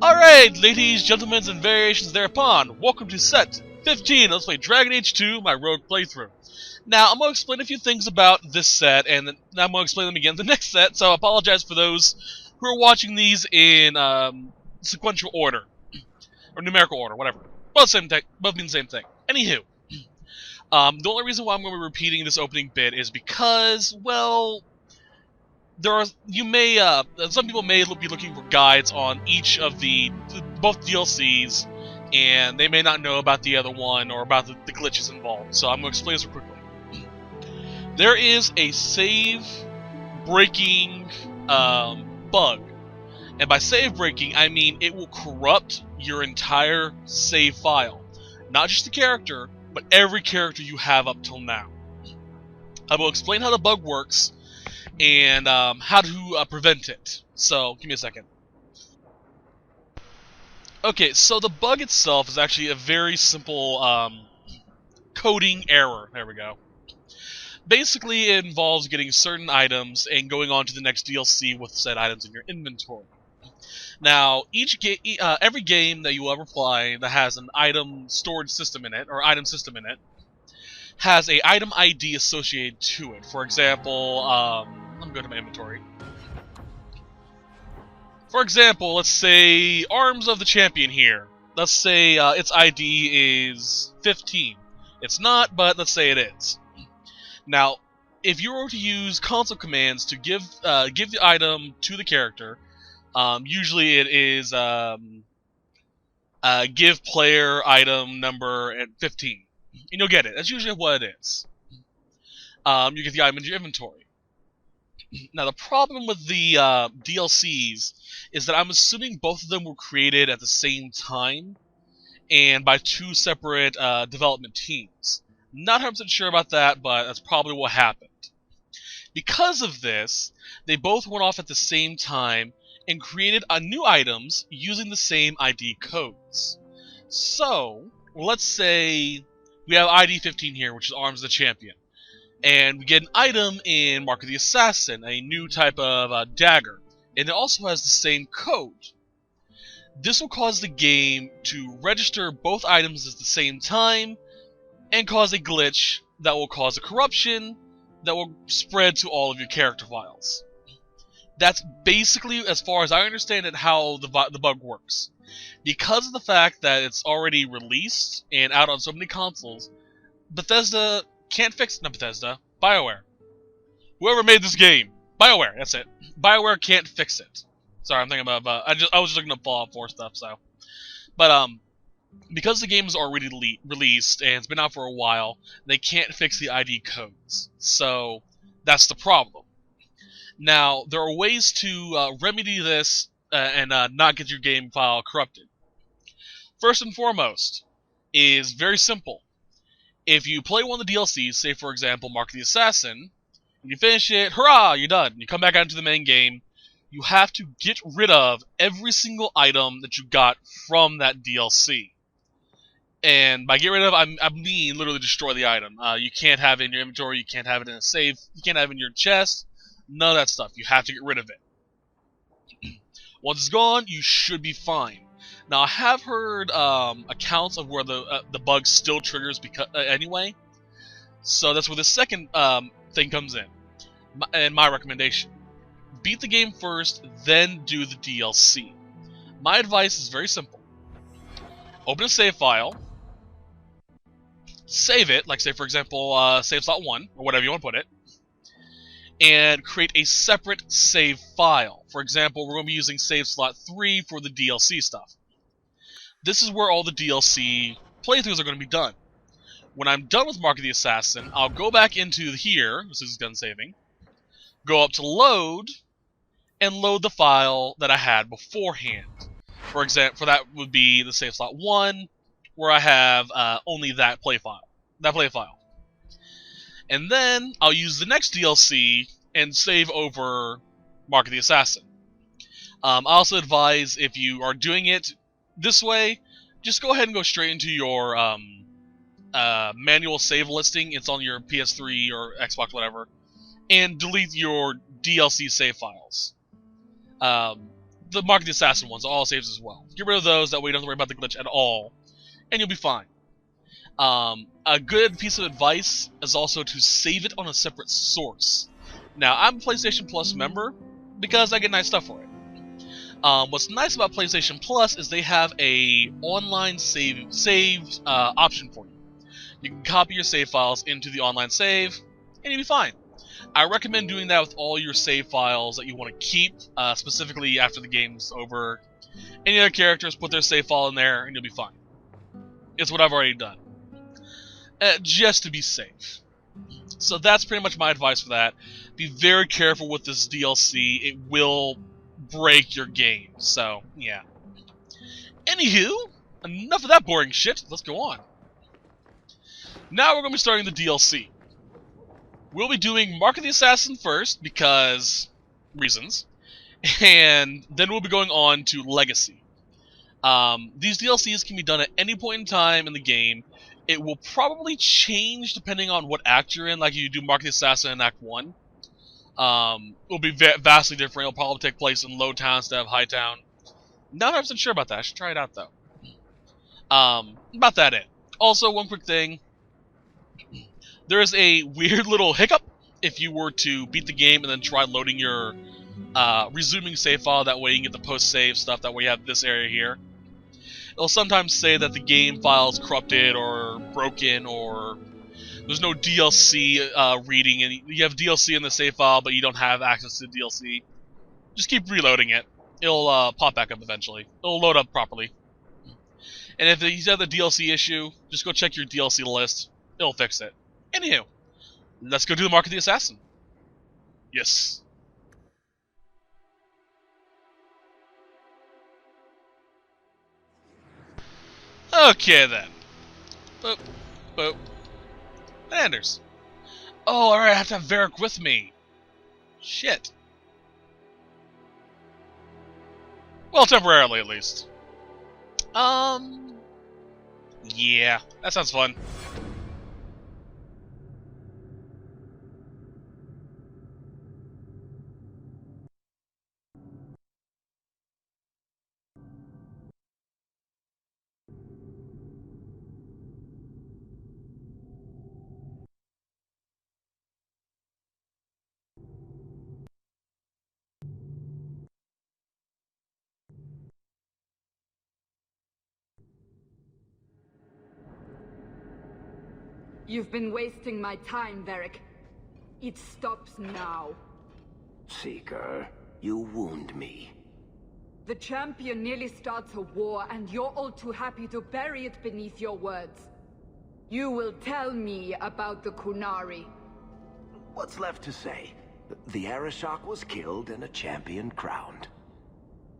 Alright, ladies, gentlemen, and variations thereupon, welcome to set 15. Let's play Dragon Age 2, my rogue playthrough. Now, I'm going to explain a few things about this set, and then I'm going to explain them again in the next set, so I apologize for those who are watching these in sequential order, or numerical order, whatever. Both mean the same thing. Anywho, the only reason why I'm going to be repeating this opening bit is because, well, some people may be looking for guides on each of both DLCs, and they may not know about the other one or about the glitches involved. So I'm going to explain this real quickly. There is a save breaking bug, and by save breaking I mean it will corrupt your entire save file, not just the character, but every character you have up till now. I will explain how the bug works and how to prevent it. So, give me a second. Okay, so the bug itself is actually a very simple coding error. There we go. Basically, it involves getting certain items and going on to the next DLC with said items in your inventory. Now, every game that you ever play that has an item storage system in it, or item system in it, has a item ID associated to it. For example, let me go to my inventory. For example, let's say Arms of the Champion here. Let's say its ID is 15. It's not, but let's say it is. Now, if you were to use console commands to give the item to the character, usually it is give player item number at 15. And you'll get it. That's usually what it is. You get the item into your inventory. Now, the problem with the DLCs is that I'm assuming both of them were created at the same time and by two separate development teams. Not 100% sure about that, but that's probably what happened. Because of this, they both went off at the same time and created new items using the same ID codes. So, let's say we have ID 15 here, which is Arms of the Champion. And we get an item in Mark of the Assassin, a new type of dagger. And it also has the same code. This will cause the game to register both items at the same time and cause a glitch that will cause a corruption that will spread to all of your character files. That's basically, as far as I understand it, how the bug works. Because of the fact that it's already released and out on so many consoles, Bethesda can't fix it. Not Bethesda, BioWare. Whoever made this game, BioWare. That's it. BioWare can't fix it. Sorry, I'm thinking about. I was just looking up Fallout 4 stuff. So, but because the game is already released and it's been out for a while, they can't fix the ID codes. So that's the problem. Now, there are ways to remedy this and not get your game file corrupted. First and foremost is very simple. If you play one of the DLCs, say for example Mark of the Assassin, and you finish it, hurrah, you're done. You come back out into the main game, you have to get rid of every single item that you got from that DLC. And by get rid of, I mean literally destroy the item. You can't have it in your inventory, you can't have it in a safe, you can't have it in your chest, none of that stuff. You have to get rid of it. Once it's gone, you should be fine. Now, I have heard accounts of where the bug still triggers anyway, so that's where the second thing comes in, and my recommendation. Beat the game first, then do the DLC. My advice is very simple. Open a save file, save it, like say for example, save slot 1, or whatever you want to put it, and create a separate save file. For example, we're going to be using save slot 3 for the DLC stuff. This is where all the DLC playthroughs are going to be done. When I'm done with Mark of the Assassin, I'll go back into here, this is gun saving, go up to load, and load the file that I had beforehand. For example, that would be the save slot 1, where I have only that play file. And then I'll use the next DLC and save over Mark of the Assassin. I also advise, if you are doing it this way, just go ahead and go straight into your manual save listing. It's on your PS3 or Xbox, whatever, and delete your DLC save files. the Mark of the Assassin ones, all saves as well. Get rid of those, that way you don't have to worry about the glitch at all, and you'll be fine. A good piece of advice is also to save it on a separate source. Now, I'm a PlayStation Plus member because I get nice stuff for it. What's nice about PlayStation Plus is they have a online save option for you. You can copy your save files into the online save, and you'll be fine. I recommend doing that with all your save files that you want to keep, specifically after the game's over. Any other characters, put their save file in there, and you'll be fine. It's what I've already done. Just to be safe. So that's pretty much my advice for that. Be very careful with this DLC. It will break your game. So, yeah. Anywho, enough of that boring shit. Let's go on. Now we're going to be starting the DLC. We'll be doing Mark of the Assassin first, because reasons. And then we'll be going on to Legacy. These DLCs can be done at any point in time in the game. It will probably change depending on what act you're in, like you do Mark of the Assassin in Act 1. It'll be vastly different. It'll probably take place in Low Town instead of High Town. Not 100% sure about that. I should try it out, though. About that it. Also, one quick thing. There is a weird little hiccup if you were to beat the game and then try loading your resuming save file. That way you can get the post-save stuff. That way you have this area here. It'll sometimes say that the game file is corrupted or broken, or there's no DLC reading, and you have DLC in the save file, but you don't have access to DLC. Just keep reloading it. It'll pop back up eventually. It'll load up properly. And if you have the DLC issue, just go check your DLC list. It'll fix it. Anywho, let's go do the Mark of the Assassin. Yes. Okay then. Boop. Boop. Anders. Oh, alright, I have to have Varric with me. Shit. Well, temporarily at least. Yeah, that sounds fun. You've been wasting my time, Varric. It stops now. Seeker, you wound me. The champion nearly starts a war, and you're all too happy to bury it beneath your words. You will tell me about the Qunari. What's left to say? The Arishok was killed and a champion crowned.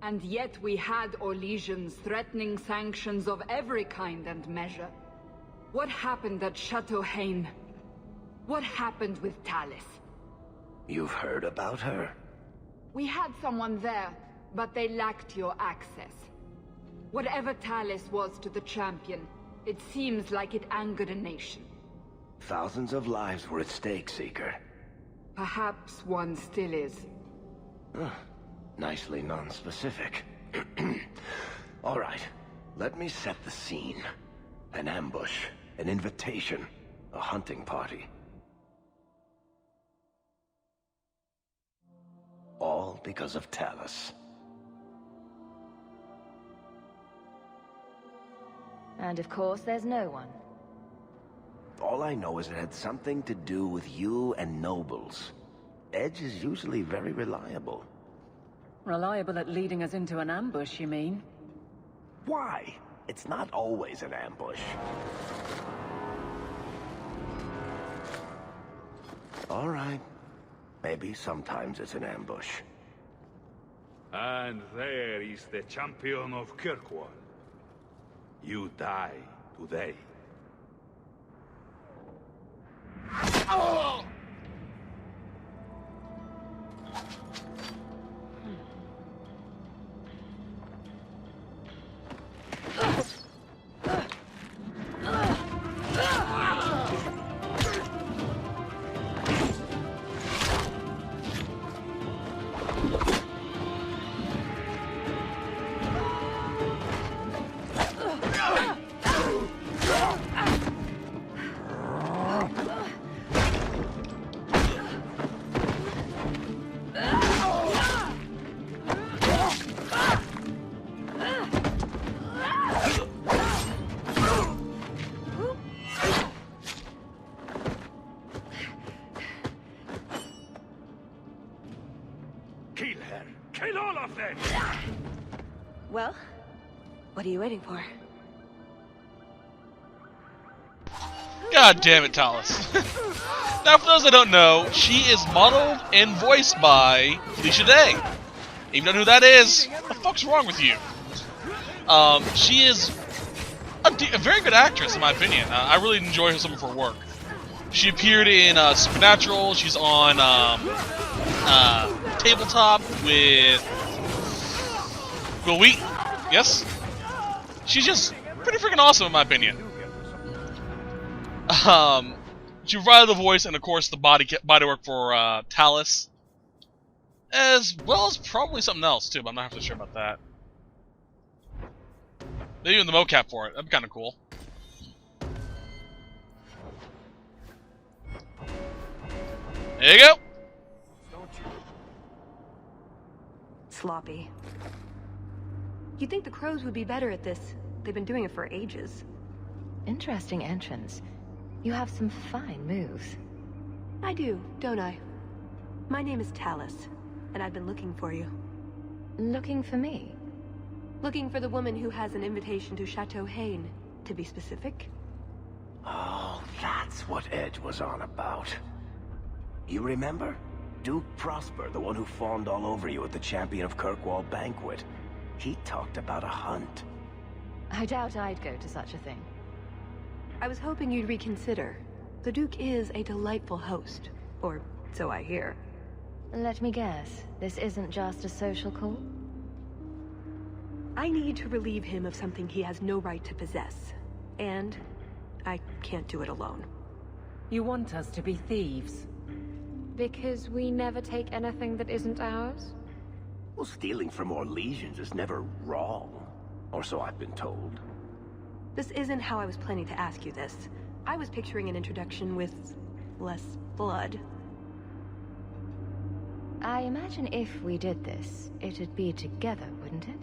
And yet we had Orlesians threatening sanctions of every kind and measure. What happened at Chateau Hain? What happened with Talis? You've heard about her? We had someone there, but they lacked your access. Whatever Talis was to the champion, it seems like it angered a nation. Thousands of lives were at stake, Seeker. Perhaps one still is. Nicely non-specific. All right, let me set the scene. An ambush, an invitation, a hunting party. All because of Talis. And of course, there's no one. All I know is it had something to do with you and nobles. Edge is usually very reliable. Reliable at leading us into an ambush, you mean? Why? It's not always an ambush. All right. Maybe sometimes it's an ambush. And there is the champion of Kirkwall. You die today. Oh! Well, what are you waiting for? God damn it, Talus. Now, for those that don't know, she is modeled and voiced by Felicia Day. If you don't know who that is, what the fuck's wrong with you? She is a very good actress, in my opinion. I really enjoy some of her work. She appeared in Supernatural. She's on Tabletop with Will Wheaton. Yes? She's just pretty freaking awesome, in my opinion. She provided the voice and, of course, the bodywork for Talus, as well as probably something else too. But I'm not half sure about that. Maybe even the mocap for it. That'd be kind of cool. There you go. Sloppy. You'd think the crows would be better at this. They've been doing it for ages. Interesting entrance. You have some fine moves. I do, don't I? My name is Talus, and I've been looking for you. Looking for me? Looking for the woman who has an invitation to Chateau Hain, to be specific. Oh, that's what Edge was on about. You remember? Duke Prosper, the one who fawned all over you at the Champion of Kirkwall banquet. He talked about a hunt. I doubt I'd go to such a thing. I was hoping you'd reconsider. The Duke is a delightful host, or so I hear. Let me guess, this isn't just a social call? I need to relieve him of something he has no right to possess. And I can't do it alone. You want us to be thieves? Because we never take anything that isn't ours? Well, stealing from Orlesians is never wrong. Or so I've been told. This isn't how I was planning to ask you this. I was picturing an introduction with less blood. I imagine if we did this, it'd be together, wouldn't it?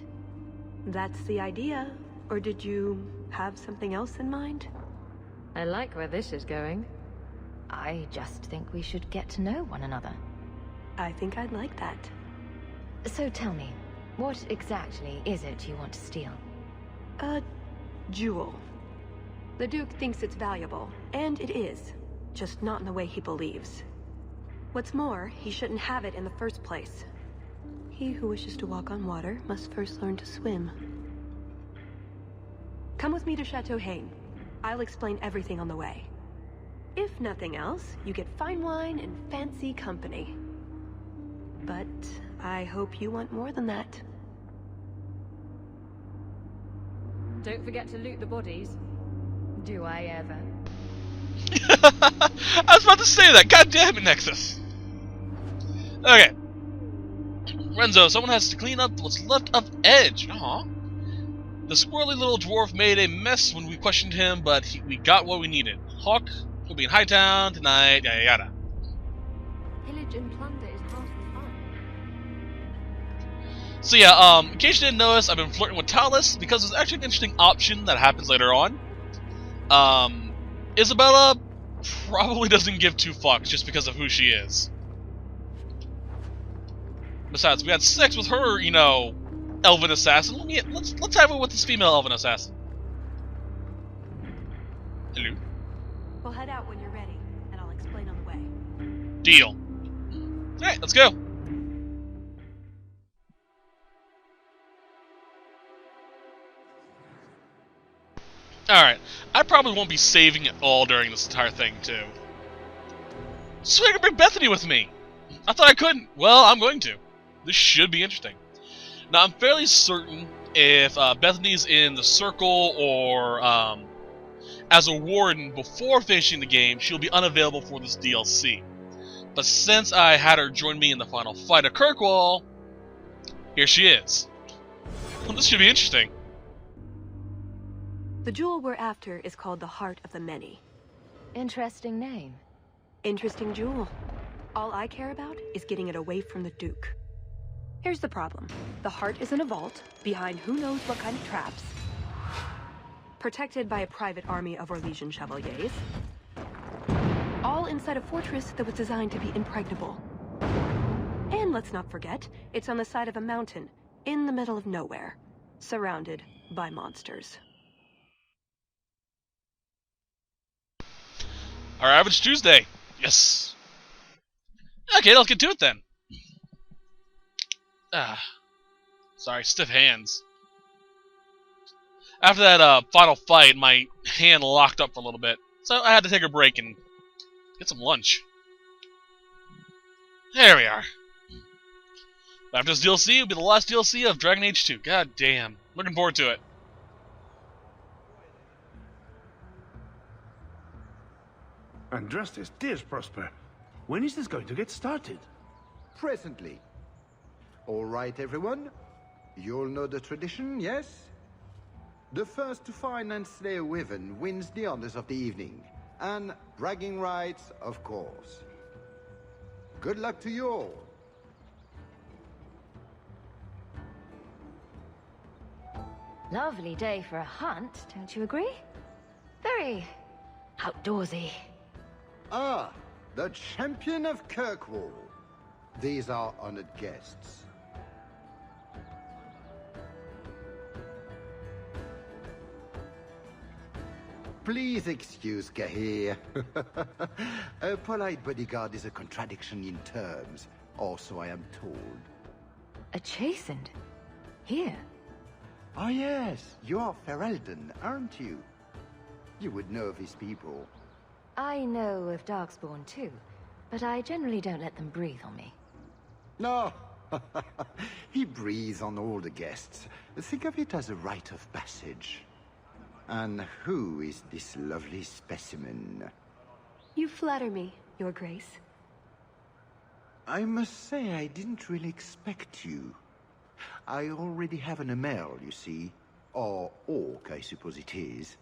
That's the idea. Or did you have something else in mind? I like where this is going. I just think we should get to know one another. I think I'd like that. So tell me, what exactly is it you want to steal? A jewel. The Duke thinks it's valuable, and it is. Just not in the way he believes. What's more, he shouldn't have it in the first place. He who wishes to walk on water must first learn to swim. Come with me to Chateau Hain. I'll explain everything on the way. If nothing else, you get fine wine and fancy company. But I hope you want more than that. Don't forget to loot the bodies. Do I ever? I was about to say that. God damn it, Nexus. Okay. Renzo, someone has to clean up what's left of Edge. Aw. The squirrely little dwarf made a mess when we questioned him, but we got what we needed. Hawk will be in Hightown tonight, yada yada. Pillage and plunder is half the fun. So yeah, in case you didn't notice, I've been flirting with Talus because there's actually an interesting option that happens later on. Isabella probably doesn't give two fucks just because of who she is. Besides, we had sex with her, you know, elven assassin. Let's have it with this female elven assassin. Hello. We'll head out when you're ready, and I'll explain on the way. Deal. Alright, let's go. Alright, I probably won't be saving it all during this entire thing, too. So I can bring Bethany with me! I thought I couldn't. Well, I'm going to. This should be interesting. Now, I'm fairly certain if Bethany's in the Circle or as a warden before finishing the game, she'll be unavailable for this DLC. But since I had her join me in the final fight at Kirkwall, here she is. Well, this should be interesting. The jewel we're after is called the Heart of the Many. Interesting name. Interesting jewel. All I care about is getting it away from the Duke. Here's the problem. The heart is in a vault, behind who knows what kind of traps. Protected by a private army of Orlesian chevaliers. All inside a fortress that was designed to be impregnable. And let's not forget, it's on the side of a mountain, in the middle of nowhere. surrounded by monsters. Our average Tuesday. Yes. Okay, let's get to it then. Sorry, stiff hands. After that final fight, my hand locked up for a little bit, so I had to take a break and get some lunch. There we are. After this DLC, it'll be the last DLC of Dragon Age 2. God damn. Looking forward to it. Andrastes, dear Prosper, when is this going to get started? Presently. All right, everyone. You'll know the tradition, yes? The first to find and slay a wyvern wins the honors of the evening. And bragging rights, of course. Good luck to you all. Lovely day for a hunt, don't you agree? Very outdoorsy. Ah, the champion of Kirkwall. These are honored guests. Please excuse Gahir. A polite bodyguard is a contradiction in terms, or so I am told. A chastened? Here? Oh yes, you are Ferelden, aren't you? You would know of his people. I know of Darkspawn too, but I generally don't let them breathe on me. No, he breathes on all the guests. Think of it as a rite of passage. And who is this lovely specimen? You flatter me, Your Grace. I must say I didn't really expect you. I already have an Amel, you see. Or orc, I suppose it is.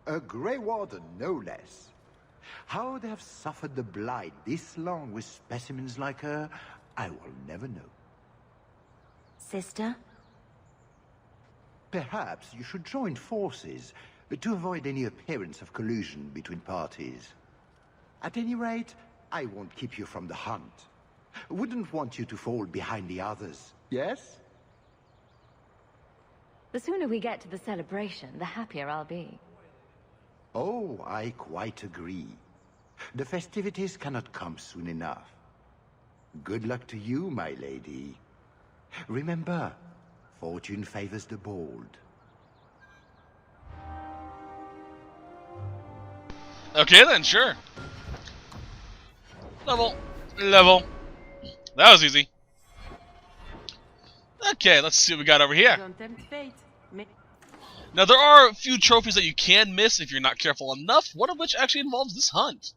A Grey Warden, no less. How they have suffered the blight this long with specimens like her, I will never know. Sister? Perhaps you should join forces to avoid any appearance of collusion between parties. At any rate, I won't keep you from the hunt. Wouldn't want you to fall behind the others, yes? The sooner we get to the celebration, the happier I'll be. Oh, I quite agree. The festivities cannot come soon enough. Good luck to you, my lady. Remember, fortune favors the bold. Okay then, sure. Level. That was easy. Okay, let's see what we got over here. Now, there are a few trophies that you can miss if you're not careful enough, one of which actually involves this hunt.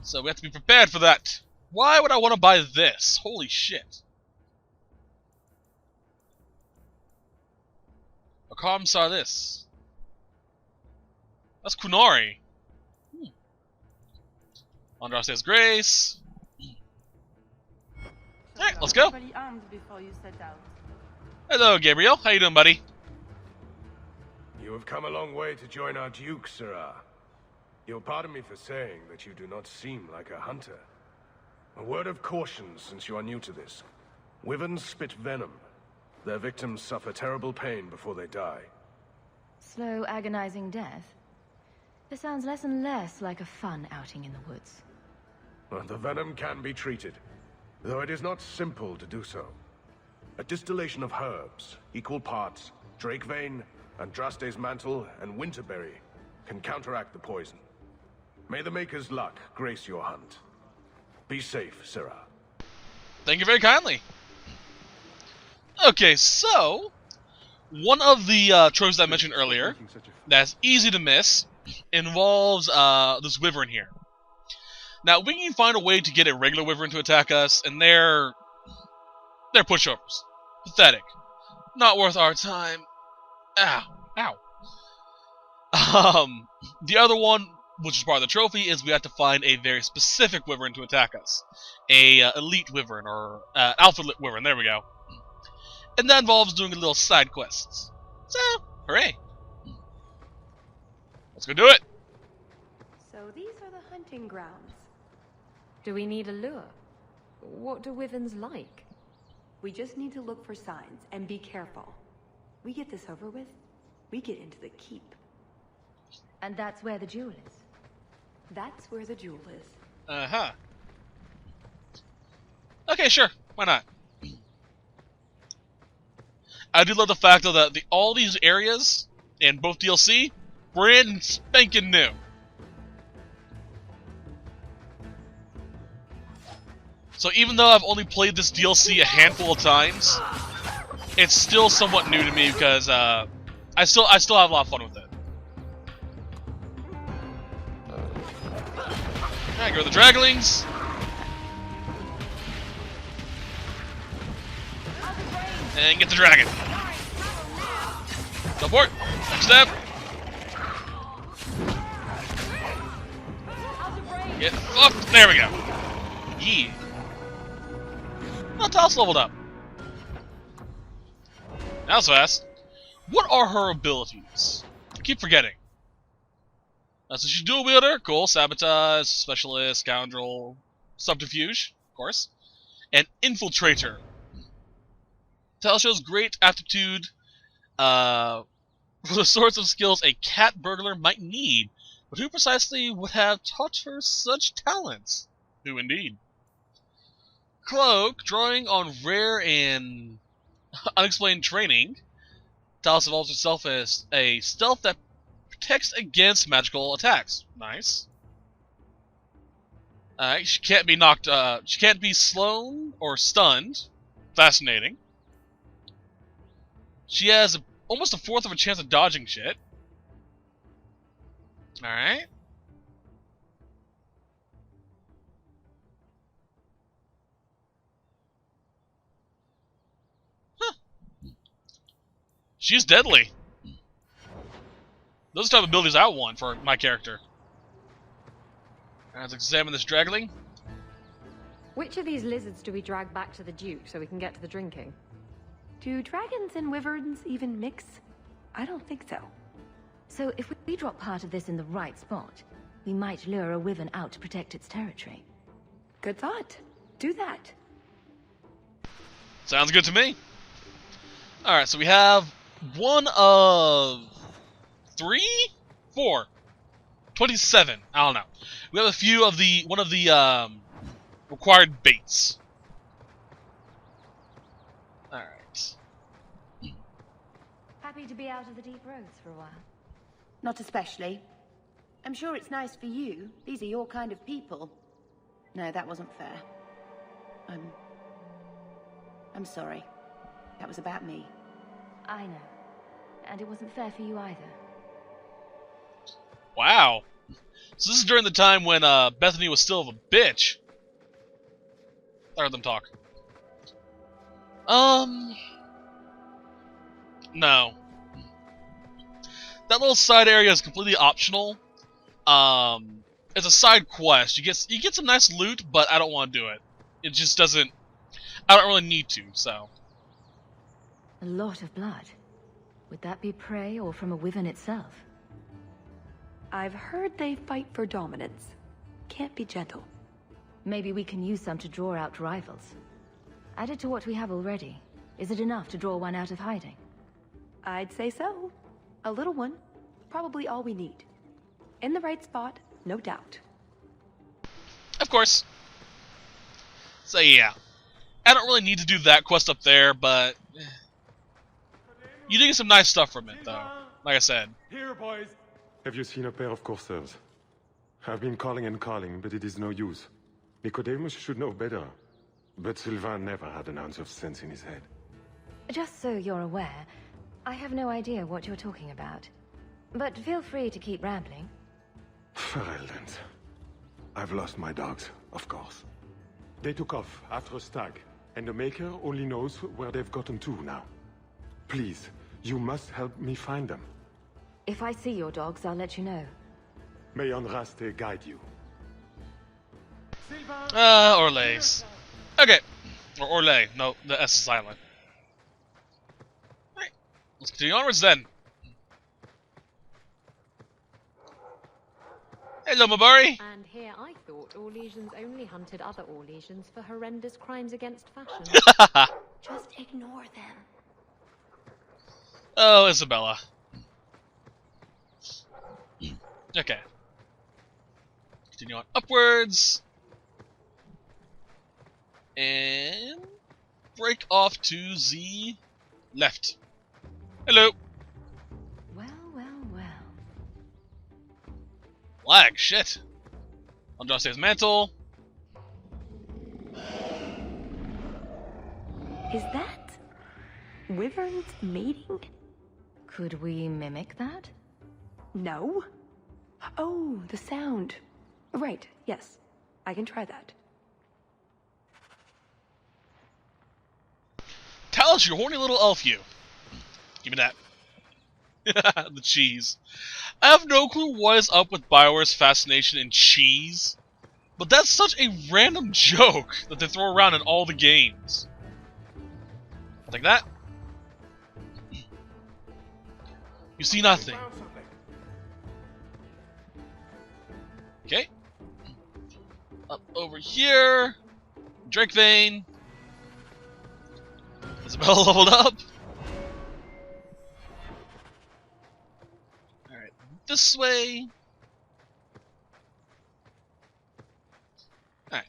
So we have to be prepared for that. Why would I want to buy this? Holy shit. Akam saw this. That's Kunari. Andrastes Grace. Alright, let's go. Hello, Gabriel. How you doing, buddy? You have come a long way to join our Duke, Sirrah. You'll pardon me for saying that you do not seem like a hunter. A word of caution since you are new to this. Wyverns spit venom. Their victims suffer terrible pain before they die. Slow, agonizing death? This sounds less and less like a fun outing in the woods. Well, the venom can be treated, though it is not simple to do so. A distillation of herbs, equal parts Drakevane, Andraste's Mantle, and Winterberry, can counteract the poison. May the Maker's luck grace your hunt. Be safe, Sirrah. Thank you very kindly. Okay, so one of the trophies I mentioned earlier that's easy to miss involves this wyvern here. Now, we can find a way to get a regular wyvern to attack us, and they're pushovers. Pathetic. Not worth our time. Ow. Ow. The other one, which is part of the trophy, is we have to find a very specific wyvern to attack us. A elite wyvern, or alpha wyvern, there we go. And that involves doing little side quests. So, hooray. Let's go do it. So these are the hunting grounds. Do we need a lure? What do wyverns like? We just need to look for signs and be careful. We get this over with, we get into the keep. And that's where the jewel is. That's where the jewel is. Uh-huh. Okay, sure. Why not? I do love the fact, though, that all these areas in both DLC, brand spanking new. So even though I've only played this DLC a handful of times, it's still somewhat new to me because I still have a lot of fun with it. Alright, go to the Draglings. And get the dragon. Go for it. Step. Get fucked. There we go. Yeah. Well, Talos leveled up. That was fast. What are her abilities? I keep forgetting. So she's dual wielder, cool. Sabotage, specialist, scoundrel, subterfuge, of course, and infiltrator. Talos shows great aptitude for the sorts of skills a cat burglar might need, but who precisely would have taught her such talents? Who indeed? Cloak, drawing on rare and unexplained training, Talos evolves herself as a stealth that protects against magical attacks. Nice. She can't be knocked. She can't be slown or stunned. Fascinating. She has almost a fourth of a chance of dodging shit. All right. Huh. She's deadly. Those are the type of abilities I want for my character. Let's examine this Dragling. Which of these lizards do we drag back to the Duke so we can get to the drinking? Do dragons and wyverns even mix? I don't think so. So if we drop part of this in the right spot, we might lure a wyvern out to protect its territory. Good thought. Do that. Sounds good to me. Alright, so we have one of 27. I don't know. We have a few of one of the required baits. Alright. Happy to be out of the deep roads for a while. Not especially. I'm sure it's nice for you. These are your kind of people. No, that wasn't fair. I'm sorry. That was about me. I know. And it wasn't fair for you either. Wow. So this is during the time when Bethany was still a bitch. I heard them talk. No. That little side area is completely optional. It's a side quest. You get some nice loot, but I don't want to do it. It just doesn't. I don't really need to. So. A lot of blood. Would that be prey or from a wyvern itself? I've heard they fight for dominance. Can't be gentle. Maybe we can use some to draw out rivals. Added to what we have already, is it enough to draw one out of hiding? I'd say so. A little one. Probably all we need. In the right spot, no doubt. Of course. So yeah. I don't really need to do that quest up there, but you do get some nice stuff from it, though. Like I said. Here, boys. Have you seen a pair of coursers? I've been calling and calling, but it is no use. Nicodemus should know better. But Sylvain never had an ounce of sense in his head. Just so you're aware, I have no idea what you're talking about. But feel free to keep rambling. Ferelden's. I've lost my dogs, of course. They took off after a stag, and the Maker only knows where they've gotten to now. Please, you must help me find them. If I see your dogs, I'll let you know. May Andraste guide you. Orlays. Okay. Or Orlay. No, the S is silent. Alright. Let's continue onwards then. Hello, Mabari. And here I thought Orlesians only hunted other Orlesians for horrendous crimes against fashion. Just ignore them. Oh, Isabella. Okay. Continue on upwards. And break off to the left. Hello. Well, well, well. Lag, shit. On downstairs mantle. Is that wyverns mating? Could we mimic that? No. Oh, the sound. Right, yes. I can try that. Tell us, you horny little elf, you. Give me that. The cheese. I have no clue what is up with BioWare's fascination in cheese, but that's such a random joke that they throw around in all the games. Like that. You see nothing. Okay. Up over here. Drake vein. Isabella leveled up. Alright, this way. Alright.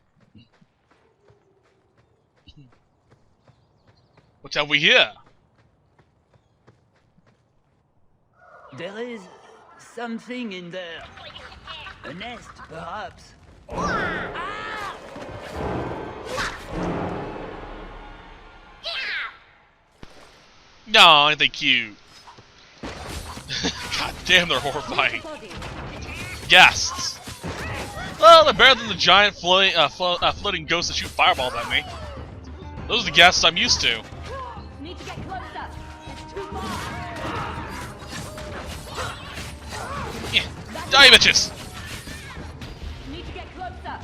What have we here? There is something in there. A nest, perhaps. No, ain't they cute? God damn, they're horrifying. Ghasts. Well, they're better than the giant floating ghosts that shoot fireballs at me. Those are the ghasts I'm used to. Need to get closer. It's too far. Yeah. Die, bitches! Need to get closer.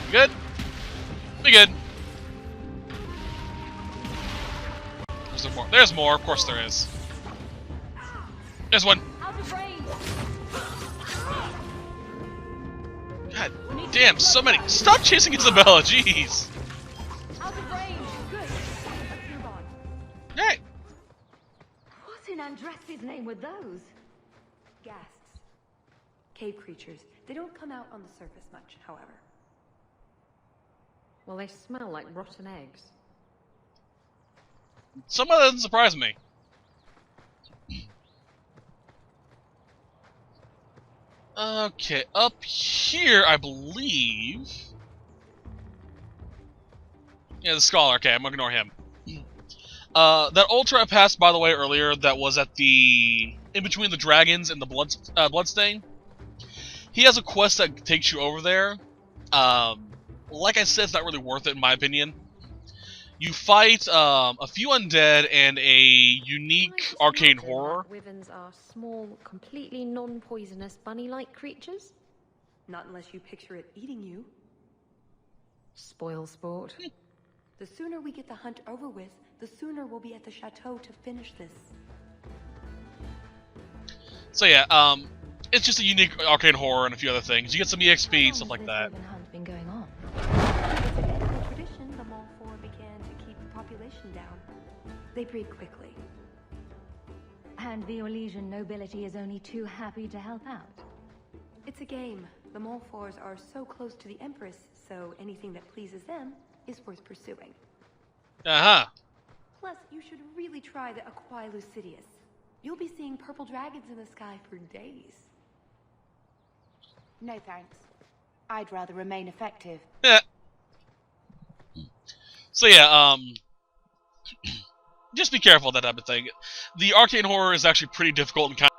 We good? We good. There's no more. There's more. Of course there is. There's one. Out of range. God damn, so many. Stop chasing Isabella, jeez. Out of range. Good. Let's move on. Hey. What in Andress's name were those? Ghasts. Cave creatures. They don't come out on the surface much, however. Well, they smell like rotten eggs. Some of that doesn't surprise me. Okay, up here, I believe. Yeah, the scholar. Okay, I'm gonna ignore him. That ultra I passed, by the way, earlier, that was at the in between the dragons and the bloodstain. He has a quest that takes you over there. Like I said, it's not really worth it in my opinion. You fight a few undead and a unique arcane horror. Wyverns are small, completely non-poisonous bunny-like creatures. Not unless you picture it eating you. Spoil sport. The sooner we get the hunt over with, the sooner we'll be at the chateau to finish this. So yeah, it's just a unique arcane horror and a few other things. You get some EXP and stuff like that. Hunt been going on? It's an edible tradition the Malfour began to keep the population down. They breed quickly. And the Orlesian nobility is only too happy to help out. It's a game. The Malfours are so close to the Empress, so anything that pleases them is worth pursuing. Uh-huh. Plus, you should really try the Aquae Lucidius. You'll be seeing purple dragons in the sky for days. No thanks. I'd rather remain effective. Yeah. So yeah, just be careful of that type of thing. The arcane horror is actually pretty difficult and kind